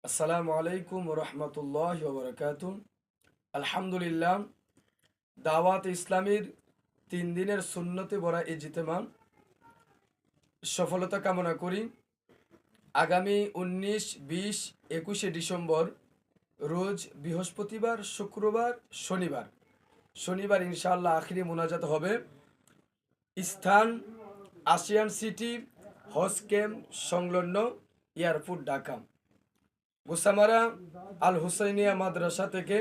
আসসালামু আলাইকুম রহমতুল্লাহ বরকাত। আলহামদুলিল্লাহ, দাওয়াত ইসলামীর 3 দিনের সুন্নতে ভরা ইজতেমা সফলতা কামনা করি। আগামী 19, 20, 21শে ডিসেম্বর রোজ বৃহস্পতিবার, শুক্রবার, শনিবার ইনশাআল্লাহ আখিরি মোনাজাত হবে। স্থান আসিয়ান সিটি হজ ক্যাম্প সংলগ্ন এয়ারপোর্ট, ঢাকা। গোসামারা আল হুসাইনিয়া মাদ্রাসা থেকে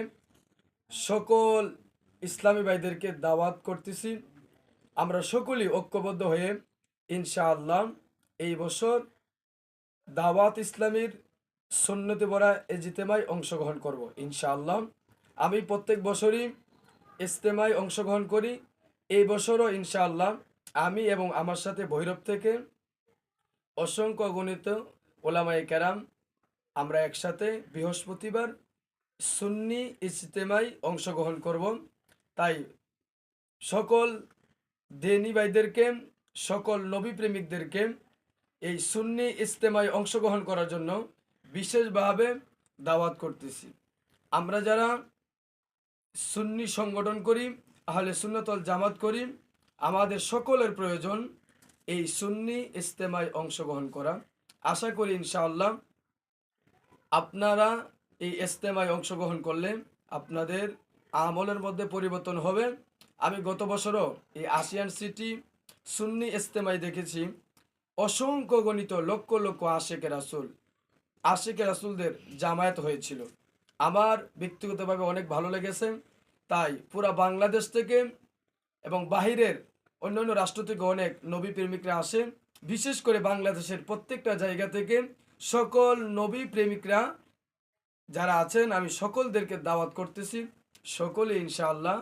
সকল ইসলামী ভাইদেরকে দাওয়াত করতেছি। আমরা সকলেই ঐক্যবদ্ধ হয়ে ইনশাআল্লাহ এই বছর দাওয়াত ইসলামীর সুন্নতে ভরা ইজতেমায় অংশগ্রহণ করব ইনশাআল্লাহ। আমি প্রত্যেক বছরই ইজতেমায় অংশগ্রহণ করি। এই বছরও ইনশাআল্লাহ আমি এবং আমার সাথে ভৈরব থেকে অসংখ্য গণিত ওলামায়ে কেরাম আমরা একসাথে বৃহস্পতিবার সুন্নি ইজতেমায় অংশগ্রহণ করব। তাই সকল দেনী ভাইদেরকে, সকল নবী প্রেমিকদেরকে এই সুন্নি ইজতেমায় অংশগ্রহণ করার জন্য বিশেষভাবে দাওয়াত করতেছি। আমরা যারা সুন্নি সংগঠন করি, আহলে সুন্নাতুল জামাত করি, আমাদের সকলের প্রয়োজন এই সুন্নি ইজতেমায় অংশগ্রহণ করা। আশা করি ইনশাআল্লাহ আপনারা এই ইজতেমায় অংশগ্রহণ করলে আপনাদের আমলের মধ্যে পরিবর্তন হবে। আমি গত বছরও এই আসিয়ান সিটি সুন্নি ইজতেমায় দেখেছি অসংখ্য গণিত লক্ষ লক্ষ আশেকে রাসূলদের জামায়াত হয়েছিল। আমার ব্যক্তিগতভাবে অনেক ভালো লেগেছে। তাই পুরা বাংলাদেশ থেকে এবং বাহিরের অন্যান্য রাষ্ট্র থেকে অনেক নবী প্রেমিকরা আসেন। বিশেষ করে বাংলাদেশের প্রত্যেকটা জায়গা থেকে সকল নবী প্রেমিকরা যারা আছেন আমি সকলদেরকে দাওয়াত করতেছি। সকলে ইনশাআল্লাহ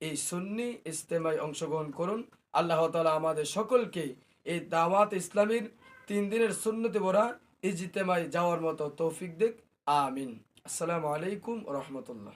এই সুন্নি ইজতেমায় অংশগ্রহণ করুন। আল্লাহ তাআলা আমাদের সকলকে এই দাওয়াত ইসলামীর 3 দিনের সুন্নতে ভরা ইজতেমায় যাওয়ার মতো তৌফিক দিক। আমিন। আসসালামু আলাইকুম রহমতুল্লাহ।